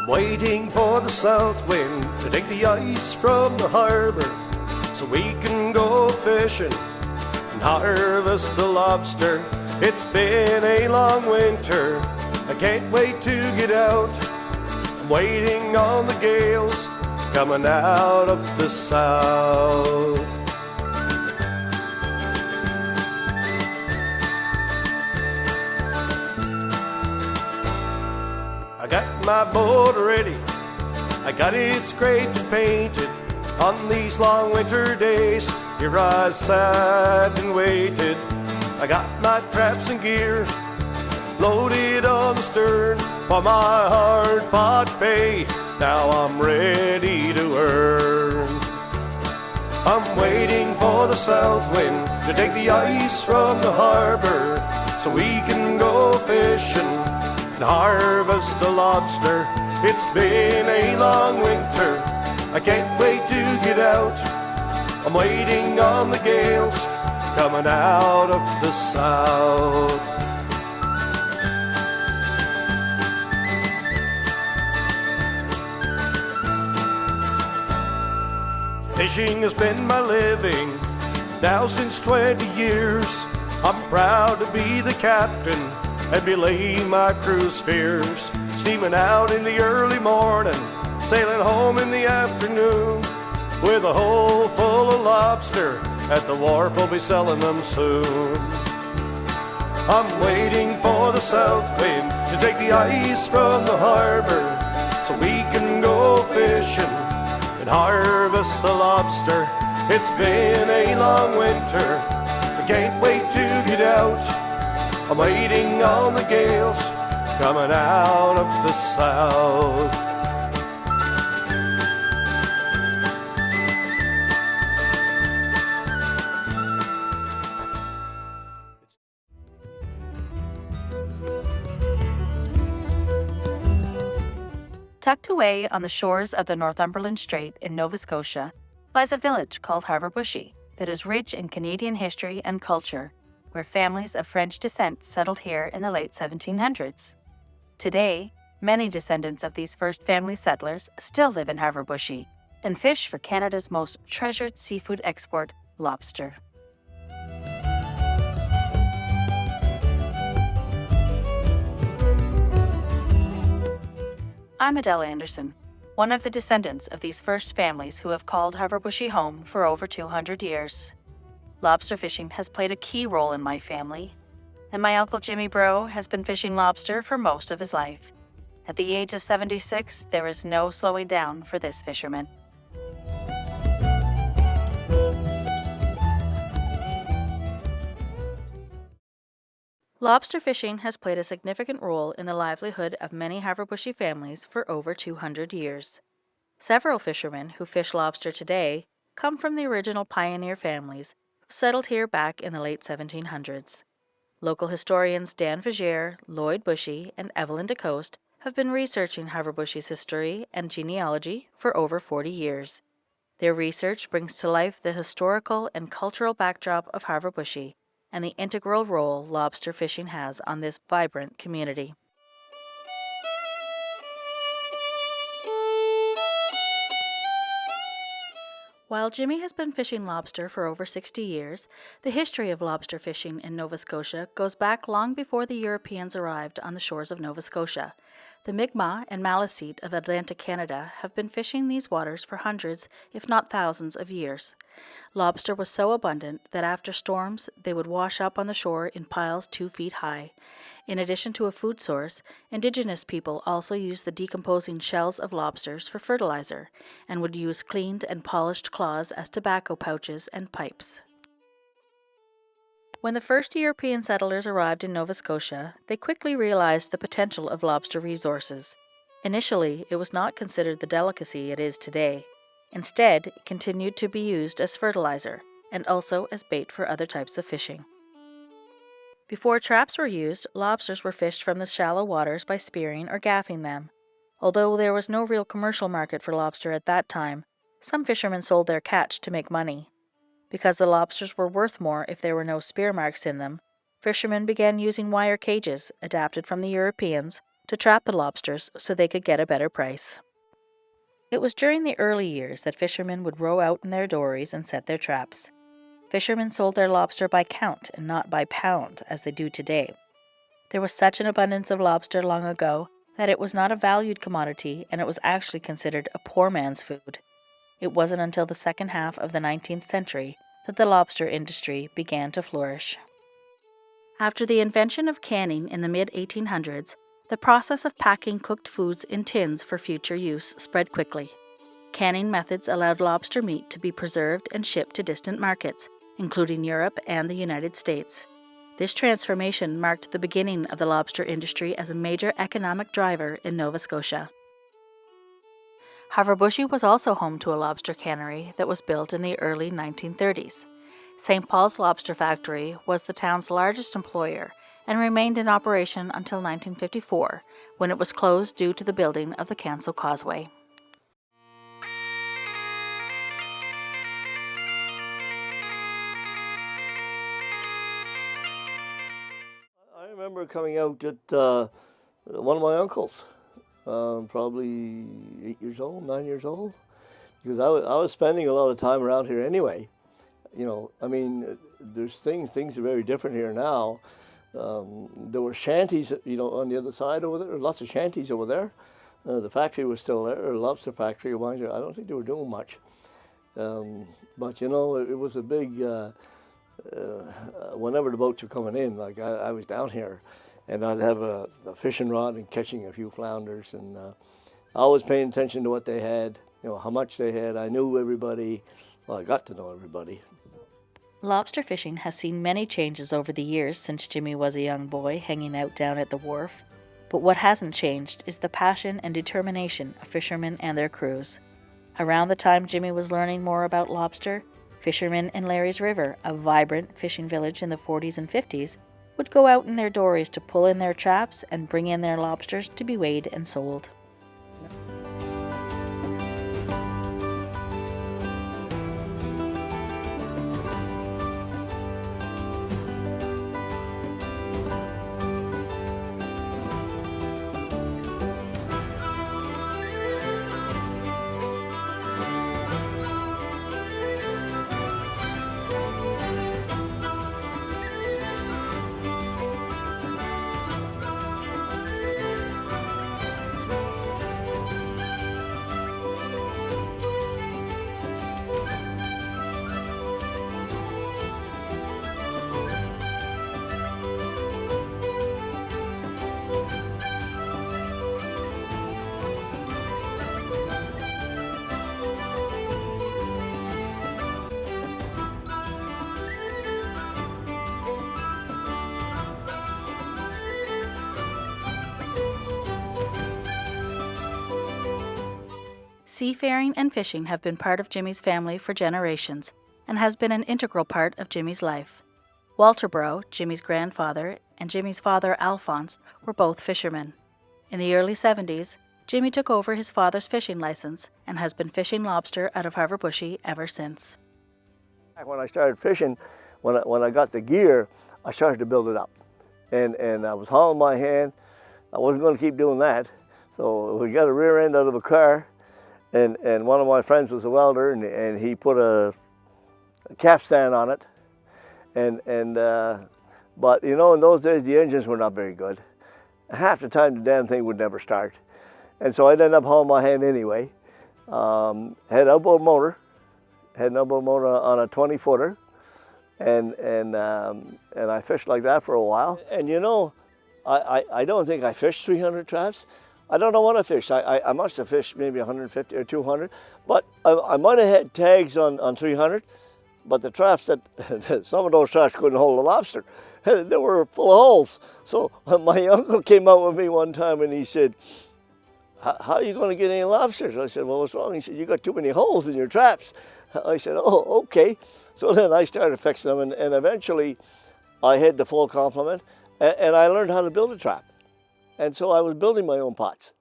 Waiting for the south wind to take the ice from the harbor so we can go fishing and harvest the lobster. It's been a long winter, I can't wait to get out. I'm waiting on the gales coming out of the south. I got my boat ready, I got it scraped and painted. On these long winter days, here I sat and waited. I got my traps and gear loaded on the stern for my hard-fought pay. Now I'm ready to earn. I'm waiting for the south wind to take the ice from the harbor so we can go fishing and harvest the lobster. It's been a long winter, I can't wait to get out. I'm waiting on the gales coming out of the south. Fishing has been my living now since 20 years. I'm proud to be the captain and belay my crew's fears. Steaming out in the early morning, sailing home in the afternoon, with a hole full of lobster. At the wharf we'll be selling them soon. I'm waiting for the south wind to take the ice from the harbor so we can go fishing and harvest the lobster. It's been a long winter, I can't wait to get out. I'm waiting on the gales coming out of the south. Tucked away on the shores of the Northumberland Strait in Nova Scotia lies a village called Havre Boucher that is rich in Canadian history and culture, where families of French descent settled here in the late 1700s. Today, many descendants of these first family settlers still live in Havre Boucher and fish for Canada's most treasured seafood export, lobster. I'm Adele Anderson, one of the descendants of these first families who have called Havre Boucher home for over 200 years. Lobster fishing has played a key role in my family, and my Uncle Jimmy Bro has been fishing lobster for most of his life. At the age of 76, there is no slowing down for this fisherman. Lobster fishing has played a significant role in the livelihood of many Havre Boucher families for over 200 years. Several fishermen who fish lobster today come from the original pioneer families who settled here back in the late 1700s. Local historians Dan Vigier, Lloyd Bushy, and Evelyn DeCoste have been researching Havre Boucher's history and genealogy for over 40 years. Their research brings to life the historical and cultural backdrop of Havre Boucher and the integral role lobster fishing has on this vibrant community. While Jimmy has been fishing lobster for over 60 years, the history of lobster fishing in Nova Scotia goes back long before the Europeans arrived on the shores of Nova Scotia. The Mi'kmaq and Maliseet of Atlantic Canada have been fishing these waters for hundreds, if not thousands, of years. Lobster was so abundant that after storms they would wash up on the shore in piles 2 feet high. In addition to a food source, Indigenous people also used the decomposing shells of lobsters for fertilizer and would use cleaned and polished claws as tobacco pouches and pipes. When the first European settlers arrived in Nova Scotia, they quickly realized the potential of lobster resources. Initially, it was not considered the delicacy it is today. Instead, it continued to be used as fertilizer and also as bait for other types of fishing. Before traps were used, lobsters were fished from the shallow waters by spearing or gaffing them. Although there was no real commercial market for lobster at that time, some fishermen sold their catch to make money. Because the lobsters were worth more if there were no spear marks in them, fishermen began using wire cages, adapted from the Europeans, to trap the lobsters so they could get a better price. It was during the early years that fishermen would row out in their dories and set their traps. Fishermen sold their lobster by count and not by pound, as they do today. There was such an abundance of lobster long ago that it was not a valued commodity, and it was actually considered a poor man's food. It wasn't until the second half of the 19th century that the lobster industry began to flourish. After the invention of canning in the mid-1800s, the process of packing cooked foods in tins for future use spread quickly. Canning methods allowed lobster meat to be preserved and shipped to distant markets, including Europe and the United States. This transformation marked the beginning of the lobster industry as a major economic driver in Nova Scotia. Havre Boucher was also home to a lobster cannery that was built in the early 1930s. St. Paul's Lobster Factory was the town's largest employer and remained in operation until 1954, when it was closed due to the building of the Canso Causeway. I remember coming out at one of my uncles, probably 8 years old, 9 years old, because I was spending a lot of time around here anyway. You know, I mean, there's things are very different here now. There were shanties, you know, on the other side over there. Lots of shanties over there. The factory was still there, the lobster factory. I don't think they were doing much. But, you know, it was a big, whenever the boats were coming in, like I was down here, and I'd have a fishing rod and catching a few flounders, and I was paying attention to what they had, you know, how much they had. I knew everybody. Well, I got to know everybody. Lobster fishing has seen many changes over the years since Jimmy was a young boy hanging out down at the wharf. But what hasn't changed is the passion and determination of fishermen and their crews. Around the time Jimmy was learning more about lobster, fishermen in Larry's River, a vibrant fishing village in the 40s and 50s, would go out in their dories to pull in their traps and bring in their lobsters to be weighed and sold. Seafaring and fishing have been part of Jimmy's family for generations and has been an integral part of Jimmy's life. Walter Brough, Jimmy's grandfather, and Jimmy's father Alphonse were both fishermen. In the early 70s, Jimmy took over his father's fishing license and has been fishing lobster out of Havre Boucher ever since. When I started fishing, when I got the gear, I started to build it up. And I was hauling my hand. I wasn't going to keep doing that. So we got a rear end out of a car, and one of my friends was a welder, and he put a capstan on it. But you know, in those days the engines were not very good. Half the time the damn thing would never start. And so I'd end up hauling my hand anyway. Had elbow motor on a 20-footer, and I fished like that for a while. And you know, I don't think I fished 300 traps. I don't know what I fished. I must have fished maybe 150 or 200, but I might have had tags on 300, but the traps some of those traps couldn't hold a lobster. They were full of holes. So my uncle came out with me one time and he said, how are you going to get any lobsters? I said, well, what's wrong? He said, you got too many holes in your traps. I said, oh, okay. So then I started fixing them, and eventually I had the full complement, and I learned how to build a trap. And so I was building my own pots.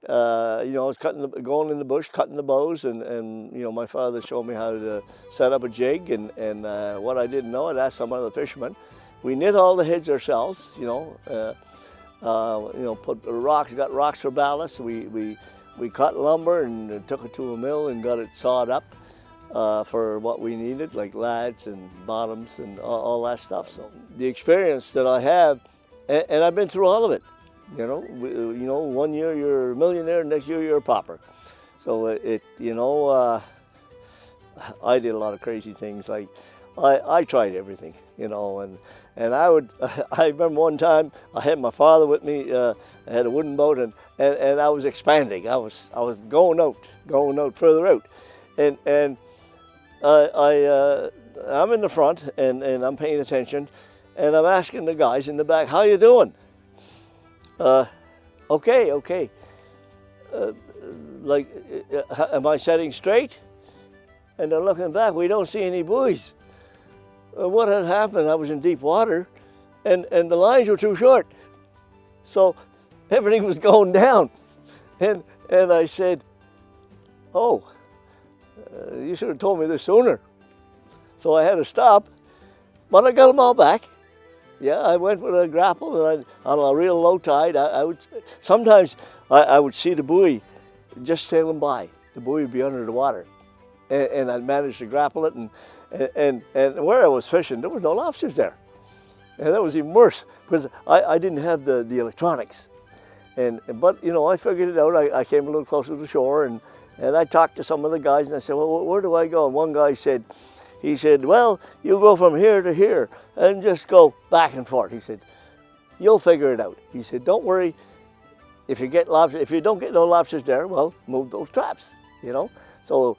You know, I was going in the bush, cutting the bows, and you know, my father showed me how to set up a jig, and what I didn't know, I'd ask some other fishermen. We knit all the heads ourselves, you know. You know, put rocks, got rocks for ballast. We cut lumber and took it to a mill and got it sawed up for what we needed, like lads and bottoms and all that stuff. So the experience that I have, and I've been through all of it. You know, one year you're a millionaire, next year you're a pauper. So I did a lot of crazy things. Like I tried everything, you know, and I remember one time I had my father with me. I had a wooden boat, and I was expanding. I was going out further out, and I'm in the front and I'm paying attention, and I'm asking the guys in the back, "How you doing?" Okay. Am I setting straight? And then looking back, we don't see any buoys. What had happened, I was in deep water, and the lines were too short. So everything was going down. And I said, "Oh, you should have told me this sooner." So I had to stop, but I got them all back. Yeah, I went with a grapple, and on a real low tide, sometimes I would see the buoy just sailing by. The buoy would be under the water, and I'd manage to grapple it, and where I was fishing, there was no lobsters there, and that was even worse because I didn't have the electronics, but you know, I figured it out. I came a little closer to the shore, and I talked to some of the guys, and I said, "Well, where do I go?" And one guy said, "Well, you go from here to here and just go back and forth." He said, "You'll figure it out." He said, "Don't worry. If you get lobsters, if you don't get no lobsters there, well, move those traps, you know." So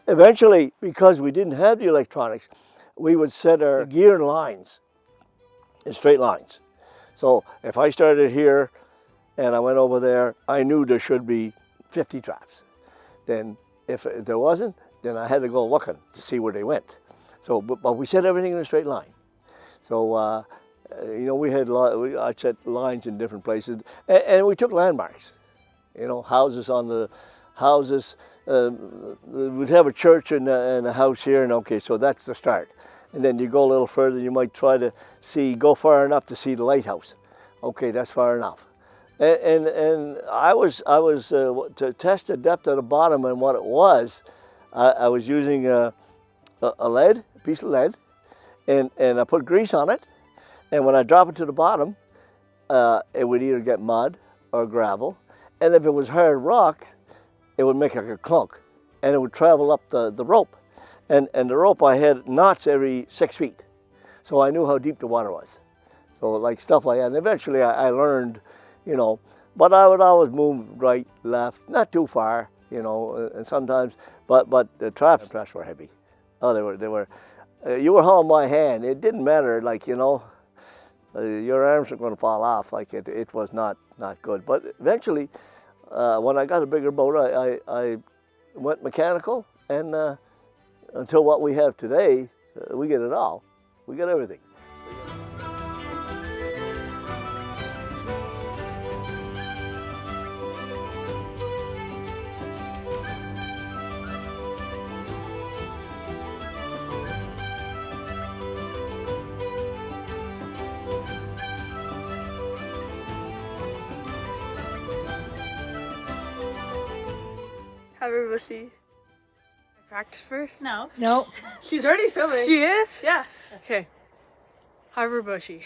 eventually, because we didn't have the electronics, we would set our gear in lines, in straight lines. So if I started here and I went over there, I knew there should be 50 traps. Then if there wasn't, then I had to go looking to see where they went. So, but we set everything in a straight line. So, you know, I set lines in different places, and we took landmarks. You know, houses on the houses. We'd have a church and a house here, and okay, so that's the start. And then you go a little further, you might try to go far enough to see the lighthouse. Okay, that's far enough. And I was to test the depth of the bottom and what it was. I was using a piece of lead, and I put grease on it, and when I drop it to the bottom, it would either get mud or gravel, and if it was hard rock, it would make like a clunk, and it would travel up the rope, and the rope I had knots every 6 feet, so I knew how deep the water was. So like stuff like that, and eventually I learned, you know, but I would always move right, left, not too far, you know, and sometimes, but the traps were heavy. Oh, they were. You were hauling my hand. It didn't matter, like, you know, your arms were going to fall off. Like it was not good. But eventually, when I got a bigger boat, I went mechanical, and until what we have today, we get it all. We get everything. Havre Boucher. Practice first? No. She's already filming. She is? Yeah. Okay. Havre Boucher.